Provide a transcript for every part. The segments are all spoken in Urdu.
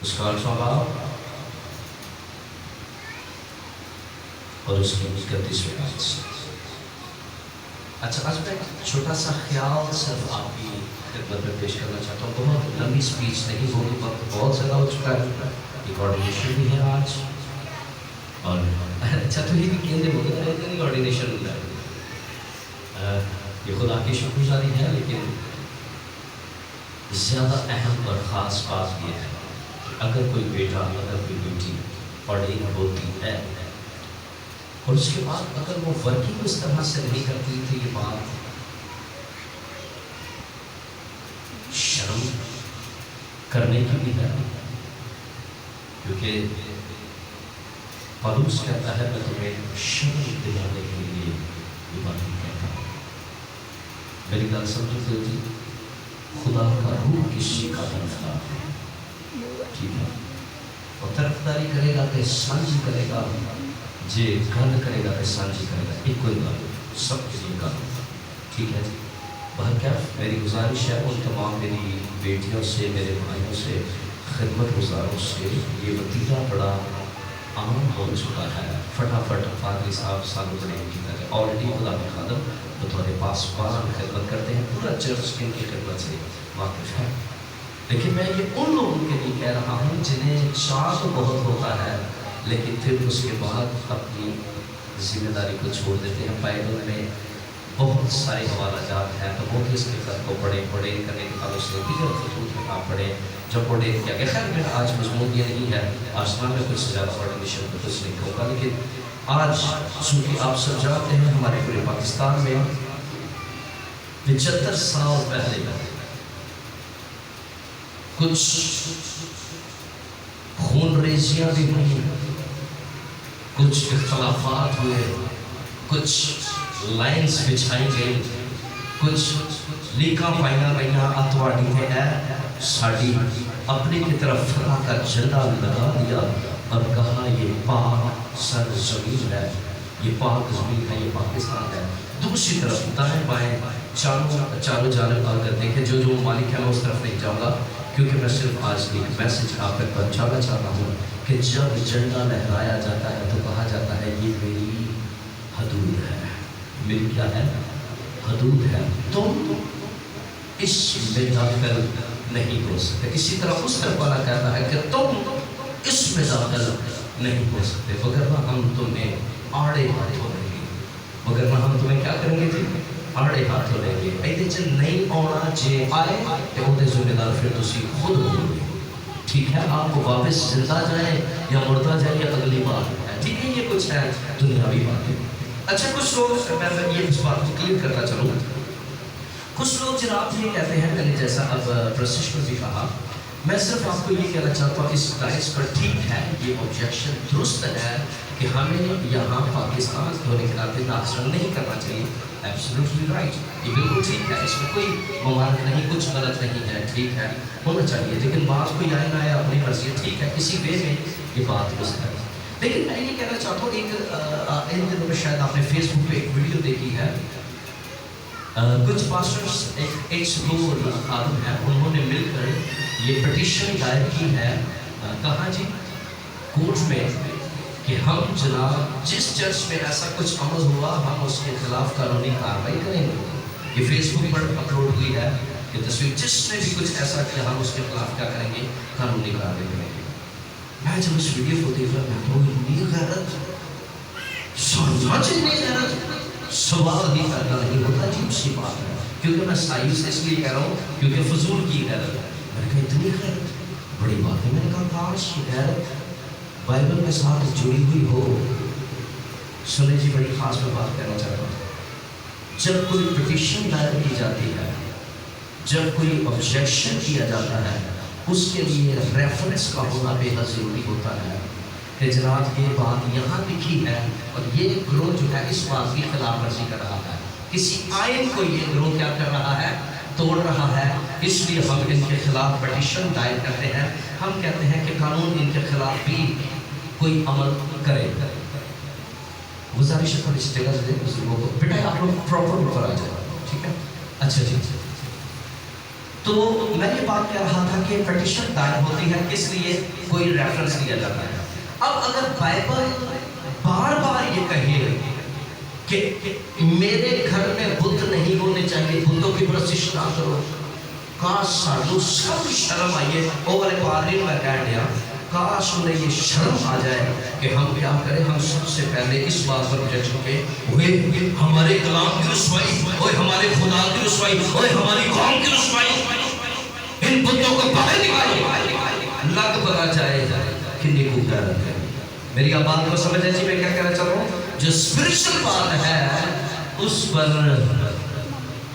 اس کا الفبا اور اس کی 31ویں آیت سے۔ اچھا آج میں چھوٹا سا خیال صرف آپ کی خدمت میں پیش کرنا چاہتا ہوں۔ بہت لمبی سپیچ نہیں ہوگی، وقت بہت زیادہ ہو چکا ہے، کوآرڈینیشن بھی ہے آج، اور اچھا تو یہ کہنے بہت رہتے ہیں کوآرڈینیشن ہوتا ہے، یہ خدا کی شکر گزاری ہے، لیکن زیادہ اہم اور خاص بات یہ ہے کہ اگر کوئی بیٹا اگر کوئی بیٹی آرڈین ہوتی ہے اور اس کے بعد اگر وہ ورکنگ اس طرح سے نہیں کرتی تو یہ بات شرم کرنے کی بھی ہے، کیونکہ پالوس کہتا ہے میں تمہیں شرم دلانے کے لیے یہ بات کہتا ہوں۔ میری گل سمجھتے ہو جی؟ خدا کا روح کسی کا تھا، ٹھیک ہے، اور طرفداری کرے گا کہ سانجھی کرے گا، جے گل کرے گا کہ سانجھی کرے گا، ایک کوئی گل سب کے لیے گل، ٹھیک ہے جی۔ بہرکیف میری گزارش ہے ان تمام میری بیٹیوں سے، میرے بھائیوں سے، خدمت گزاروں سے، یہ وتیرہ بڑا عام ہو چکا ہے، فٹافٹ پادری صاحب سالوں بڑے کی طرح آلریڈی خدا کے خادم بطور پاسبان خدمت کرتے ہیں، پورا چرچ ان کی خدمت سے واقف ہے، لیکن میں یہ ان لوگوں کے لیے کہہ رہا ہوں جنہیں چاہ تو بہت ہوتا ہے لیکن پھر اس کے بعد اپنی ذمہ داری کو چھوڑ دیتے ہیں۔ بائبل میں بہت سارے حوالہ جات ہیں، تو وہ کس کے خط کو پڑھیں کرنے کے تعلق سے دیگر خطوط میں آپ پڑھیں جو پڑھیں کیا کہ خیر میرا آج مضمون یہ نہیں ہے، آسمان میں کچھ زیادہ آرڈینیشن کو کچھ نہیں کہوں گا، لیکن آج چونکہ آپ سب جانتے ہیں ہمارے پورے پاکستان میں 75 سال پہلے کچھ خون ریزیاں بھی ہوئی، کچھ اختلافات ہوئے، کچھ لائنز بچھائی گئی، کچھ لیکاں پائیاں گئیاں، اتواڑی نے اے ساڑی اپنے کی طرف فرا کا جھنڈا لگا دیا اور کہا یہ پاک سر زمین ہے، یہ پاک زمین ہے، یہ پاکستان ہے۔ دوسری طرف دائیں بائیں چاروں جانب اگر دیکھیں جو ممالک ہے میں اس طرف نہیں جاؤں گا، کیونکہ میں صرف آج ایک میسج آپ تک پہنچانا چاہتا ہوں کہ جب جھنڈا لہرایا جاتا ہے تو کہا جاتا ہے یہ میری حدود ہے، میری کیا ہے؟ حدود ہے، تم اس میں داخل نہیں ہو سکتے۔ اسی طرح اس طرف والا کہتا ہے کہ تم اس میں داخل نہیں ہو سکتے، وگرنہ ہم تمہیں آڑے ہاتھوں لیں گے، وگرنہ ہم تمہیں کیا کریں گے جی؟ آڑے ہاتھوں لیں گے۔ ایدے چ نہیں آنا جے آئے کہ وہ دے ذمہ دار پھر تسی خود ہو گے، ٹھیک ہے؟ آپ کو واپس زندہ جائیں یا مردہ جائیں یا اگلی بات ہے، ٹھیک ہے؟ یہ کچھ ہے دنیاوی باتیں۔ اچھا کچھ لوگ، میں یہ اس بات کو کلیئر کرتا چلوں، کچھ لوگ جناب یہ کہتے ہیں، میں نے جیسا اب پرسش میں بھی کہا، میں صرف آپ کو یہ کہنا چاہتا ہوں اس ڈائس پر ٹھیک ہے، یہ آبجیکشن درست ہے کہ ہمیں یہاں پاکستان ہونے کے ناطے ناقص نہیں کرنا چاہیے، ایبسولوٹلی رائٹ، یہ بالکل ٹھیک ہے، اس میں کوئی ممانعت نہیں، کچھ غلط نہیں ہے، ٹھیک ہے، ہونا چاہیے، لیکن بات کوئی آئے نہ آئے اپنی مرضی، ٹھیک ہے، کسی وے میں یہ بات درست ہے۔ لیکن میں یہ کہنا چاہتا ہوں، ایک ان دنوں میں شاید آپ نے فیس بک پہ ایک ویڈیو دیکھی ہے، کچھ پاسٹرز ایک سکول خادم ہیں، انہوں نے مل کر یہ پٹیشن دائر کی ہے، کہاں جی؟ کورٹ میں، کہ ہم جناب جس چرچ میں ایسا کچھ عمل ہوا ہم اس کے خلاف قانونی کارروائی کریں گے۔ یہ فیس بک پر اپلوڈ ہوئی ہے یہ تصویر، جس نے بھی کچھ ایسا کیا ہم اس کے خلاف کیا کریں گے؟ قانونی کارروائی کریں گے۔ میں جب اس ویڈیو کو دیکھ رہا میں تو اتنی غیرت، سمجھ اتنی غیرت، سوال بھی کرنا نہیں ہوتا، عجیب سی بات ہے، کیونکہ میں سائیو سے اس لیے کہہ رہا ہوں کیونکہ فضول کی غیرت ہے۔ میں نے کہا اتنی غیرت بڑی بات ہے، میں نے کہا کاش غیرت بائبل کے ساتھ جڑی ہوئی ہو۔ سنیں جی بڑی خاص میں بات کہنا چاہتا ہوں، جب کوئی پٹیشن دائر کی جاتی ہے، جب کوئی آبجیکشن کیا جاتا ہے، اس کے لیے ریفرنس کا ہونا بے حد ضروری ہوتا ہے کہ جناب یہ بات یہاں لکھی ہے اور یہ گروہ جو ہے اس بات کی خلاف ورزی کر رہا ہے، کسی آئین کو یہ گروہ کیا کر رہا ہے؟ توڑ رہا ہے، اس لیے ہم ان کے خلاف پٹیشن دائر کرتے ہیں، ہم کہتے ہیں کہ قانون ان کے خلاف بھی کوئی عمل کرے۔ گزارش ہے اس جگہ سے بزرگوں کو، بیٹا آپ لوگ پراپر اوپر آ جائیں، ٹھیک ہے؟ اچھا جی، تو میں یہ بات کہہ رہا تھا کہ پیٹیشن دائر ہوتی ہے کس لیے؟ کوئی ریفرنس لیا جاتا ہے. اب اگر بائبل بار بار یہ کہے کہ میرے گھر میں بت نہیں ہونے چاہیے، بتوں کی پرستش نہ کرو، کاش سانو سب شرم آئیے. وہ والے پادری میں کہہ دیا کاش انہیں یہ شرم آ جائے کہ ہم کیا کریں، ہم سب سے پہلے اس بات پر جج کے ہوئے ہمارے کلام کی رسوائی، اوے ہمارے خدا کی رسوائی، اوے ہماری قوم کی رسوائی، ان بتوں کو باہر نکالو، لگ پتا جائے کہ نیکو کہہ رہے ہیں. میری آپ بات کو سمجھ جی میں کیا کہنا چاہ رہا ہوں؟ جو اسپرچل بات ہے اس پر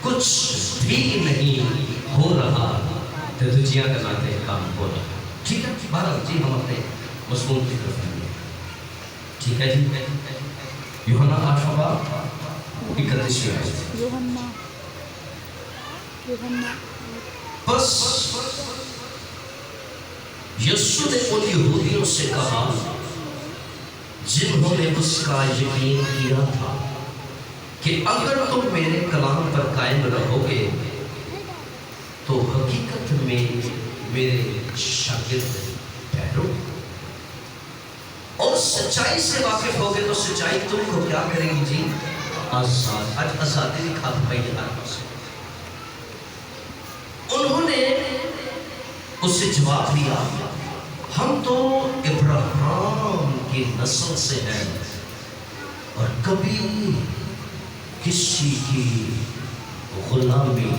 کچھ بھی نہیں ہو رہا تو دجیاں کراتے کام ہو رہا. ٹھیک ہے بہرحال جی ہم اپنے مضمون کی طرف آئیں گے. ٹھیک ہے جی یوحنا 8واں باب 31 آیت. بس یسوع نے ان یہودیوں سے کہا جنہوں نے اس کا یقین کیا تھا کہ اگر تم میرے کلام پر قائم رہو گے تو حقیقت میں میرے شاگرد ٹھہرو اور سچائی سے واقف ہوگے تو سچائی تم کو کیا کرے گی جی؟ آزاد. آج آزادی دکھا پائی ہر پاس. انہوں نے اس سے جواب دیا ہم تو ابراہیم کی نسل سے ہیں اور کبھی کسی کی غلامی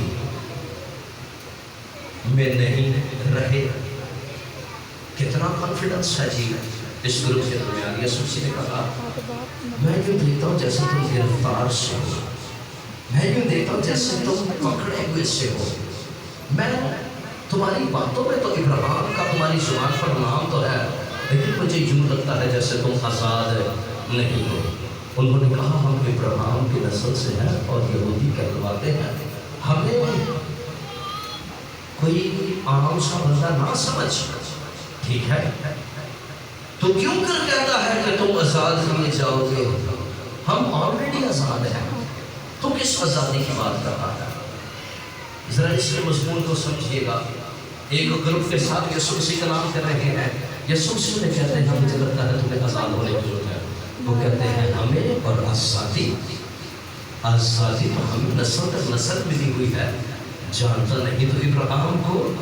میں نہیں رہے. کتنا کانفیڈنس ہے جی اس گروپ کے درمیان. یسوع نے کہا میں یوں دیکھتا ہوں جیسے تم گرفتار سے ہو، میں یوں دیکھتا ہوں جیسے تم پکڑے ہوئے سے ہو. میں تمہاری باتوں میں تو ابراہیم کا تمہاری زبان پر نام تو ہے، لیکن مجھے یوں لگتا ہے جیسے تم آزاد نہیں ہو. انہوں نے کہا ہم ابراہیم کی نسل سے ہیں اور یہودی کہلواتے ہیں، ہمیں کوئی عام سا بندہ نہ سمجھ. ٹھیک ہے تو کیوں کر کہتا ہے کہ تم آزاد کیے جاؤ گے؟ ہم آلریڈی آزاد ہیں، تو کس آزادی کی بات کر رہا ہے؟ ذرا اس کے مضمون کو سمجھیے گا. ایک گروپ کے ساتھ یسوع مسیح کا نام کر رہے ہیں. یسوع مسیح نے کہتے ہیں مجھے لگتا ہے تمہیں آزاد ہونے کی ضرورت ہے. وہ کہتے ہیں ہمیں اور آزادی تو ہمیں نسل در نسل ملی ہوئی ہے. جانتا نہیں تو ابراہیم کو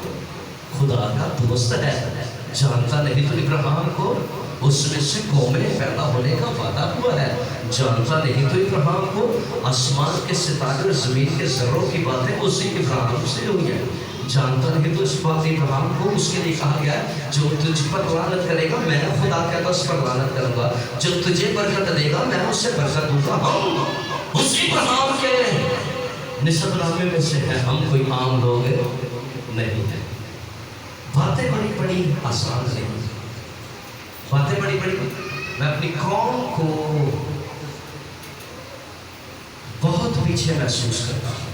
خدا کا دوست ہے، جانتا نہیں تو ابراہیم کو اس میں سے قومیں پیدا ہونے کا وعدہ ہوا ہے، جانتا نہیں تو ابراہیم کو آسمان کے ستارے اور زمین کے ذروں کی باتیں اسی ابراہیم سے ہوئی ہیں. جانتا نہیں تو اس بات ابراہیم کو اس کے لیے کہا گیا ہے جو تجھ پر لعنت کرے گا میں نے خدا کہتا اس پر لعنت کروں گا، جو تجھے برکت دے گا میں اس سے برکت دوں گا. ہم اسی ابراہیم کے نسب نامے میں سے ہیں، ہم کوئی عام لوگ نہیں ہیں. باتیں بڑی بڑی آسان نہیں، باتیں بڑی بڑی. میں اپنی قوم کو بہت پیچھے محسوس کرتا ہوں،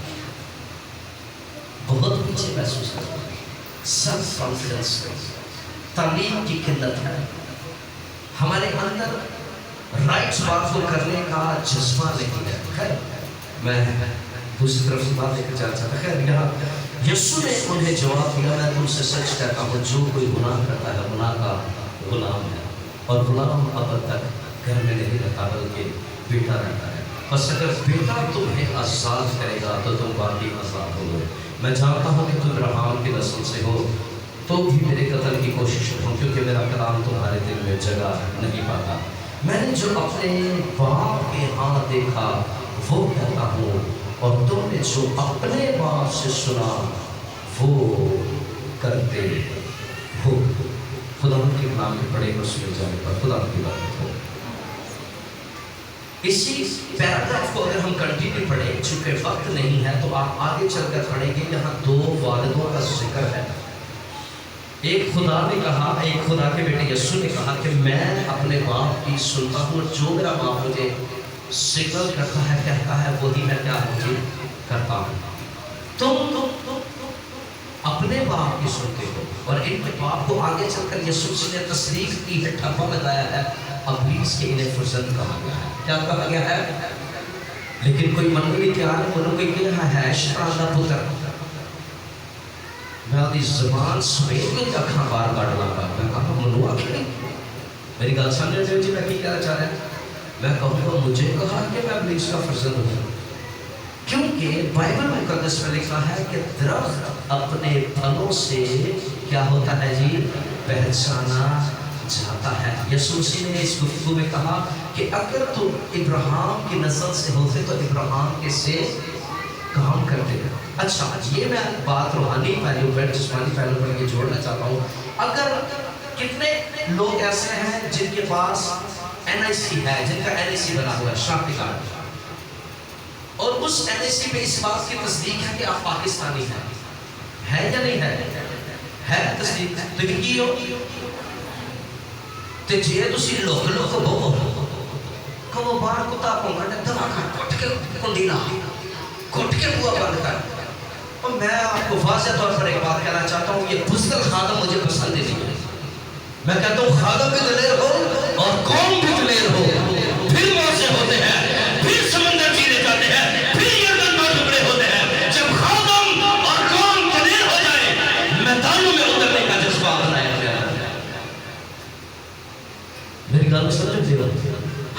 بہت پیچھے محسوس کرتا ہوں. سیلف کانفیڈنس، تعلیم کی قلت ہے ہمارے اندر، رائٹس بات کو کرنے کا جذبہ نہیں ہے. خیر میں دوسری طرف سے بات دیکھنا چاہتا تھا. خیر یہاں یسوع نے انہیں جواب دیا میں تم سے سچ کہتا ہوں جو کوئی گناہ کرتا ہے گناہ کا غلام ہے، اور غلام اب تک گھر میں نہیں رہتا بلکہ بیٹا رہتا ہے. بس اگر بیٹا تمہیں آزاد کرے گا تو تم باقی آزاد ہو گئے. میں جانتا ہوں کہ تم ابراہیم کی نسل سے ہو تو بھی میرے قتل کی کوشش کروں کیونکہ میرا کلام تمہارے دل میں جگہ نہیں پاتا. میں نے جو اپنے باپ کے ہاں دیکھا وہ کہتا ہوں، اور تم نے جو اپنے باپ سے سنا وہ کرتے ہو. خدا کے نام میں پڑے اس میں جانے پر خدا کی بات ہو. اسی پیراگراف کو اگر ہم کنٹینیو پڑھیں چونکہ وقت نہیں ہے تو آپ آگے چل کر پڑھیں گے. یہاں دو والدوں کا ذکر ہے. ایک خدا نے کہا، ایک خدا کے بیٹے یسوع نے کہا کہ میں اپنے باپ کی سنتا ہوں، جو میرا باپ مجھے سگنل کرتا ہے کہتا ہے وہی میں کیا مجھے کرتا ہوں. تم اپنے باپ کی سنتے ہو، اور ان کے باپ کو آگے چل کر یسوع نے تصدیق کی ہے، ٹھپا لگایا ہے. ابلیس کے انہیں فرزند کہا گیا ہے. کیا کہا گیا ہے؟ لیکن کوئی منگلی کیا ہے انہوں کو کہا ہے شیطان کا پتر. میں آدھی زبان سمیت میری اکھاں بار کاٹ لگا. میں کہا منوا کہ میری گل سمجھ رہے ہو جی میں کی کہنا چاہ رہا ہوں. میں کہوں گا مجھے کہا کہ میں ابلیس کا فرزند ہوں، کیونکہ بائبل مقدس میں لکھا ہے کہ درخت اپنے پھلوں سے کیا ہوتا ہے جی؟ پہچانا جاتا ہے. یسوع مسیح نے اس گفتگو میں کہا کہ اگر تم ابراہیم کی نسل سے ہوتے تو ابراہیم کے سے کام کرتے ہیں. اچھا یہ میں بات روحانی پہلو پر جسمانی پہلو پر یہ جوڑنا چاہتا ہوں. اگر کتنے لوگ ایسے ہیں جن کے پاس NIC ہے، جن کا NIC بنا ہوا ہے، شناختی کارڈ، اور اس NIC پہ اس بات کی تصدیق ہے کہ آپ پاکستانی ہیں، ہے یا نہیں ہے؟ ہے تصدیق. تو کی ہو تے جے تسی لوک لوک ہو کہ وہ باہر کتا پونگا دبا کر کٹ کے کنڈی لا کٹ کے بوا بند کر. اور میں آپ کو واضح طور پر ایک بات کہنا چاہتا ہوں، یہ بزدل خادم مجھے پسند نہیں ہے. میں کہتا ہوں خادم بھی دلیر ہو اور قوم بھی دلیر ہو، پھر واضح ہوتے ہیں، پھر سمندر چیرے جاتے ہیں، پھر یردن دو ٹکڑے ہوتے ہیں. جب خادم اور قوم دلیر ہو جائے میدانوں میں اترنے کا جذبہ بنایا گیا. میری گل سمجھ ہو،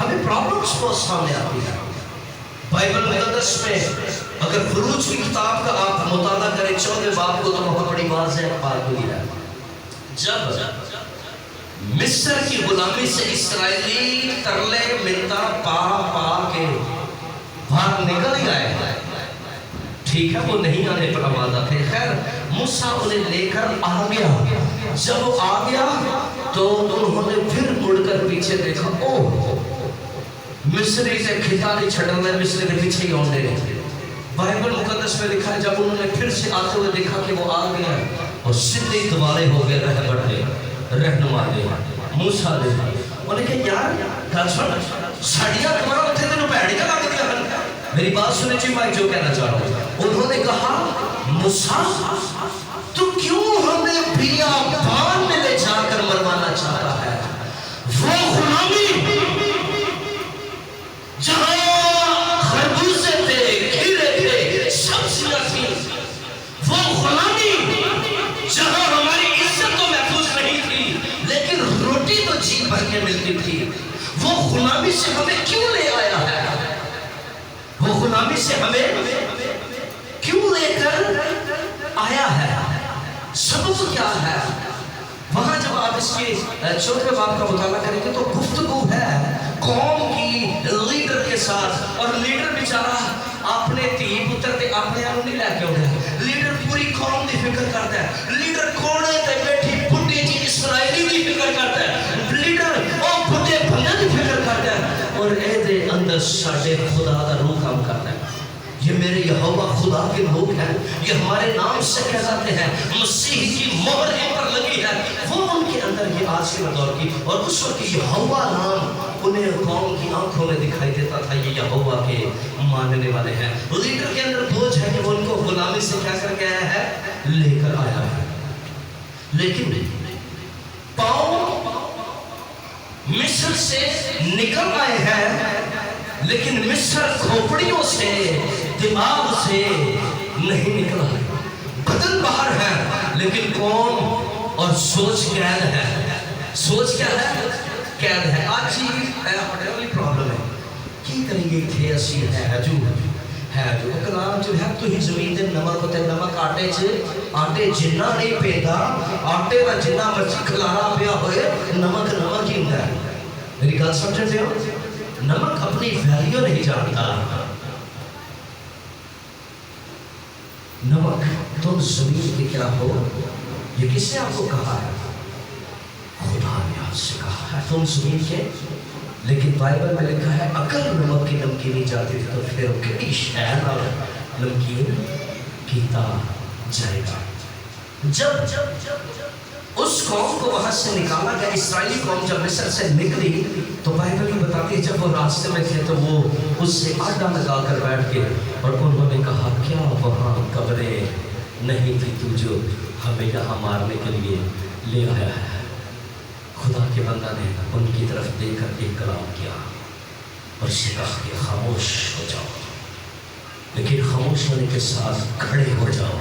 ہمیں پرابلمس بہت سامنے آتی ہے. بائبل مقدس میں اگر خروج کی کتاب کا آپ مطالعہ کریں 14 باب کو تو بہت بڑی واضح بات ہوئی ہے. جب مصر کی غلامی سے اسرائیلی ترلے منتا پا پا کے باہر نکل گئے، ٹھیک ہے وہ نہیں آنے پر آمادہ تھے. خیر موسیٰ انہیں لے کر آ گیا. جب وہ آ گیا تو انہوں نے پھر مڑ کر پیچھے دیکھا، اوہ مصری سے کھتاری چھڑن لے، مصری نے پیچھے ہی آنے لے. بائبل مقدس میں لکھا ہے جب انہوں نے پھر سے آتے ہوئے دیکھا کہ وہ آ گیا اور سدھے دوبارے ہو گئے رہبر دے رہنما دے موسیٰ دے. انہوں نے کہا یار گل سن ساڑیاں تمہارا اتنے دنوں پیڑی کا لگ دیا. میری بات سنے جی میں جو کہنا چاہ رہا ہوں. انہوں نے کہا موسیٰ تو کیوں ہمیں بیابان میں لے جا کر مروانا چاہتا ہے؟ وہ غلامی جہاں خربوزے تھے، کھیرے تھے، سبزیاں تھیں، وہ غلامی جہاں ہماری عزت تو محفوظ نہیں تھی لیکن روٹی تو جی بھر کے ملتی تھی، وہ غلامی سے ہمیں کیوں لے آیا ہے؟ وہ غلامی سے ہمیں کیوں لے کر آیا ہے؟ سبب کیا ہے؟ وہاں جب آپ اس کے 14 باب کا مطالعہ کریں گے تو گفتگو ہے قوم کی لیڈر کے ساتھ. اور لیڈر بیچارہ اپنے تھی پتر تے اپنے آپ نہیں لے کے اٹھا. لیڈر پوری قوم دی فکر کرتا ہے. لیڈر کونے تے بیٹھی بڈھی جی اسرائیلی دی فکر کرتا ہے. لیڈر او بڈھے بندے دی فکر کرتا ہے. اور اے دے اندر ساڈے خدا دا روح کام کرتا ہے. یہ میرے یہوہ خدا کے لوگ ہیں، یہ ہمارے نام سے کہلاتے ہیں، مسیح کی مہر ان پر لگی ہے. وہ ان کے اندر یہ آج کے دور کی اور اس وقت یہوہ نام انہیں قوم کی آنکھوں میں دکھائی دیتا تھا. یہ یہوہ کے ماننے والے ہیں. لیڈر کے اندر بوجھ ہے کہ وہ ان کو غلامی سے کیا کر کے آیا ہے؟ لے کر آیا ہے. لیکن پاؤں مصر سے نکل آئے ہیں لیکن مصر کھوپڑیوں سے دماغ سے نہیں نکلا. بدن باہر ہے لیکن قوم اور سوچ قید ہے. سوچ کیا ہے؟ قید ہے. آج ہی بڑی پرابلم ہے. کی کریں گے تھے اسی ہے جو کلام جو ہے تو ہی زمین دے نمک ہوتے نمک آٹے جنہ نہیں پیدا آٹے کا جنہ مرچی کھلارا پیا ہوئے نمک ہی ہوتا ہے. میری گل سمجھتے ہو؟ نمک اپنی ویلیو نہیں جانتا. نمک تم زمین کے کیا ہو؟ یہ کس نے آپ کو کہا ہے؟ خدا نے آپ سے کہا ہے تم زمین کے. لیکن بائبل میں لکھا ہے اگر نمک کی نمکینی جاتی تھی تو پھر کئی شہر اور نمکین کیتا جائے گا. جب اس قوم کو وہاں سے نکالا گیا، اسرائیلی قوم جب مصر سے نکلی تو بائبل میں بتاتی ہے جب وہ راستے میں تھے تو وہ اس سے آڈا لگا کر بیٹھ گئے اور انہوں نے کہا کیا وہاں قبریں نہیں تھی تو جو ہمیں یہاں مارنے کے لیے لے آیا ہے؟ خدا کے بندہ نے ان کی طرف دیکھ کر ایک کلام کیا اور اسے کہا کہ خاموش ہو جاؤ. لیکن خاموش ہونے کے ساتھ کھڑے ہو جاؤ.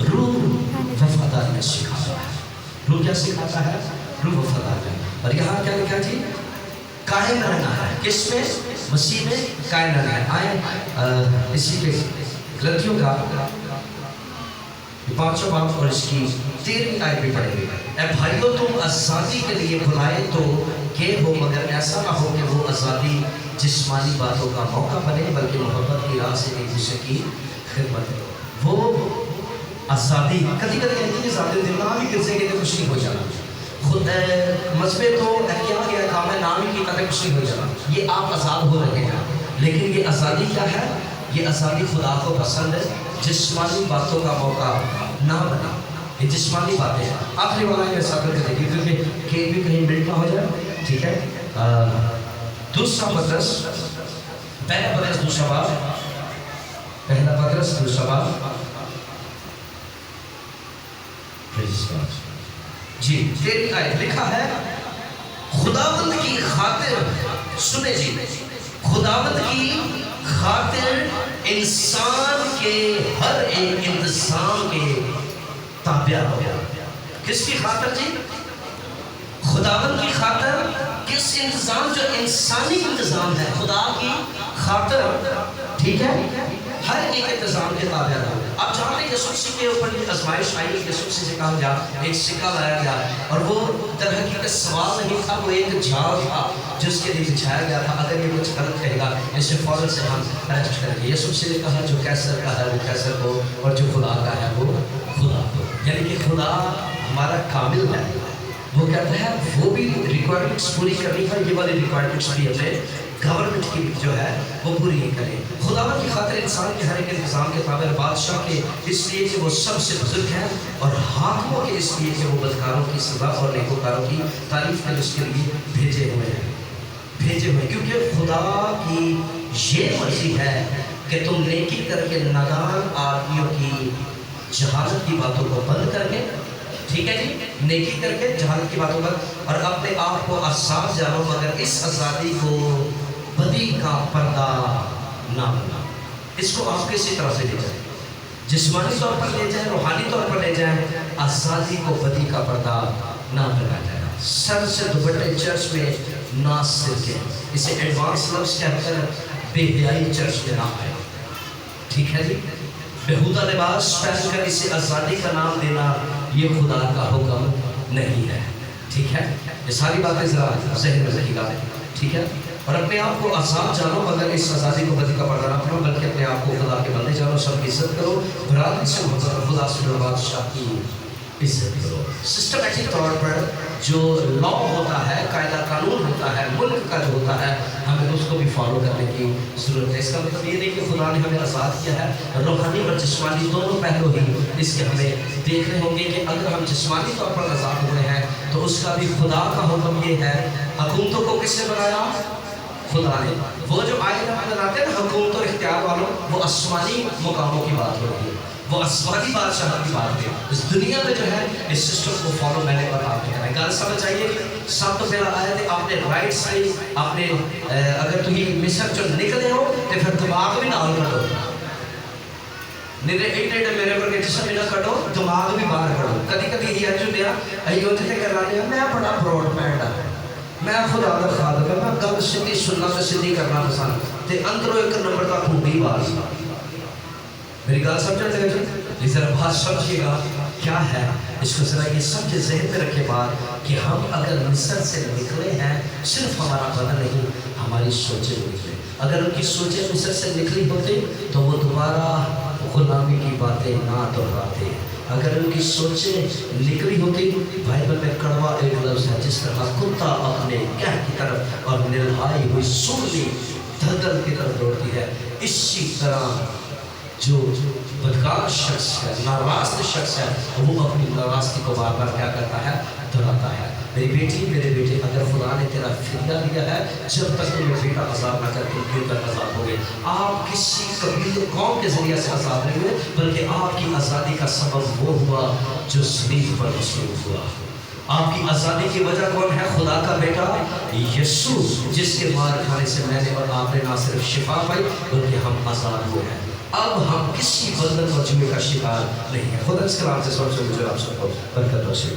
روح وفاداری میں سکھاتا ہے. روح کیا سکھاتا ہے؟ روح وفاداری میں. اور یہاں کیا لکھا جی؟ قائم رہنا ہے. کس میں؟ مسیح میں قائم رہنا ہے. آئیں اسی کے غلطیوں کا 5 باب اور اس کی 13 آیت بھی پڑھیں گے. اے بھائیو تم آزادی کے لیے بلائے تو کہ ہو، مگر ایسا نہ ہو کہ وہ آزادی جسمانی باتوں کا موقع بنے، بلکہ محبت کی راہ سے ایک دوسرے کی خدمت کرو. وہ آزادی کدی کدی ایسی آزادی ہوتی ہے نام ہی کسی کے کچھ نہیں ہو جانا. خود مذہبے تو کیا گیا کام ہے نام ہی کی کدی کچھ نہیں ہو جانا. یہ آپ آزاد ہو رہے ہیں، لیکن یہ آزادی کیا ہے؟ یہ آزادی خدا کو پسند ہے. جسمانی باتوں کا موقع نہ بنے. یہ جسمانی باتیں ہیں. آخری والا یہ ساتھ کرے گی کیونکہ کیک بھی کہیں ملٹ نہ ہو جائے. ٹھیک ہے. دوسرا پترس، پہلا پترس دوسرا باب، پہلا پترس دوسرا باب جی 13 آیت لکھا ہے خداوند کی خاطر. سنے جی، خداوند کی خاطر انسان کے ہر ایک انتظام کے تابع ہو. کس کی خاطر جی؟ خداوند کی خاطر. کس انتظام؟ جو انسانی انتظام ہے خدا کی خاطر. ٹھیک ہے، ہر ایک انتظام کے تابع ہو. اب جہاں تک یسوع مسیح کے اوپر یہ آزمائش آئی، یسوع مسیح سے کہا گیا ایک سکہ لایا گیا، اور وہ در حقیقت سوال نہیں تھا، وہ ایک جال تھا جس کے لیے بچھایا گیا تھا. اگر یہ کچھ غلط کہے گا اسے فوراً سے ہم اریسٹ کریں گے. یسوع مسیح نے کہا جو کیسر کا ہے وہ کیسر کو، اور جو خدا کا ہے وہ خدا کو. یعنی کہ خدا ہمارا کامل ہے. وہ کہتا ہے وہ بھی ریکوائرمنٹس پوری کرنی ہے. یہ والی ریکوائرمنٹس بھی ہمیں گورنمنٹ کی جو ہے وہ پوری نہیں کرے. خداوند کی خاطر انسان کے ہر ایک انتظام کے تابع، بادشاہ کے اس لیے کہ وہ سب سے بزرگ ہے، اور حاکموں کے اس لیے کہ وہ بدکاروں کی سزا اور نیکوکاروں کی تعریف کے اس کے لیے بھیجے ہوئے ہیں. بھیجے ہوئے کیونکہ خدا کی یہ مرضی ہے کہ تم نیکی کر کے نادان آدمیوں کی جہالت کی باتوں کو بند کر کے، ٹھیک ہے جی، نیکی کر کے جہالت کی باتوں پر، اور اپنے آپ کو آزاد جانو، مگر اس آزادی کو بدی کا پردہ نہ بنا. اس کو آپ کسی طرح سے لے جائیں، جسمانی طور پر لے جائیں، روحانی طور پر لے جائیں. آزادی کو بدی کا پردہ نہ بنا جائے. سر سے دوپٹے چرچ میں نہ سرکے. اسے ایڈوانس لفظ کہہ کر بے حیائی چرچ میں نہ آئے. ٹھیک ہے جی. بےہودہ لباس پہن کر اسے آزادی کا نام دینا یہ خدا کا حکم نہیں ہے. ٹھیک ہے. یہ ساری باتیں ذرا ذہن میں رکھیے گا. ٹھیک ہے. اور اپنے آپ کو آزاد جانو، مگر اس آزادی کو بدی کا پردہ نہ کرو، بلکہ اپنے آپ کو خدا کے بندے جانو. سب کی عزت کرو، برادری سے محبت کرو، خدا سے بادشاہ کی عزت کرو. سسٹمیٹک طور پر جو لا ہوتا ہے، قاعدہ قانون ہوتا ہے، ملک کا جو ہوتا ہے، ہمیں اس کو بھی فالو کرنے کی ضرورت ہے. اس کا مطلب یہ نہیں کہ خدا نے ہمیں آزاد کیا ہے. روحانی اور جسمانی دونوں پہلو ہی اس کے ہمیں دیکھنے ہوں گے کہ اگر ہم جسمانی طور پر آزاد ہوئے ہیں تو اس کا بھی خدا کا حکم یہ ہے. حکومتوں کو کس نے بنایا؟ خدا نے. وہ جو آئین بناتے ہیں نا حکومت اور اختیار والوں، وہ آسمانی مقاموں کی بات ہوتی ہے، وہ آسمانی بادشاہ کی بات ہے. اس دنیا میں جو ہے اس سسٹم کو فالو میں نے بتا دیا ہے. گل سمجھ آئیے کہ سب تو پہلا آیا تھے اپنے رائٹس سے اپنے اگر تھی مصر جو نکلے ہو تو پھر دماغ بھی نہ کٹو. ایڈے میرے پر جسم بھی نہ کٹو، دماغ بھی باہر کٹو. کدی کدی یہ جو لیا ایوتے کرا لیا میں بڑا براڈ مینڈ ہوں، میں خدا کا خادم ہے، میں گل سیدھی سننا تو سیدھی کرنا پسند تے اندروں ایک نمبر کا ٹھوڈی باز. میری گل سمجھ لگے جی؟ یہ ذرا بات سمجھیے گا کیا ہے. اس کو ذرا یہ سمجھے ذہن میں رکھے بات کہ ہم اگر مصر سے نکلے ہیں صرف ہمارا بدن نہیں، ہماری سوچیں نکلے. اگر ان کی سوچیں مصر سے نکلی ہوتی تو وہ دوبارہ غلامی کی باتیں نہ دہراتے. اگر ان کی سوچیں نکلی ہوتی، بائبل میں کڑوا ایک لفظ ہے، جس طرح کتا اپنے کہہ کی طرف اور نلہائی ہوئی سونی دھندل کی طرف دوڑتی ہے، اسی طرح جو بدکار شخص ہے، ناراست شخص ہے، وہ اپنی ناراستی کو بار بار کیا کرتا ہے؟ دہراتا ہے. میری بیٹی میرے بیٹے، اگر خدا نے تیرا فدیہ دیا ہے، جب تک تمہیں بیٹا آزاد نہ کر تم کیوں تک آزاد ہوگے؟ آپ کسی قبیلے قوم کے ذریعے سے آزاد نہیں ہوئے، بلکہ آپ کی آزادی کا سبب وہ ہوا جو صلیب پر مصلوب ہوا. آپ کی آزادی کی وجہ کون ہے؟ خدا کا بیٹا یسوع، جس کے مار کھانے سے میں نے اور آپ نے نہ صرف شفا پائی بلکہ ہم آزاد ہوئے ہیں. اب ہم کسی بندن مجموعے کا شکار نہیں ہیں. خدا اس کلام سے سب سے مجھے آپ سب کو برکت بخشے.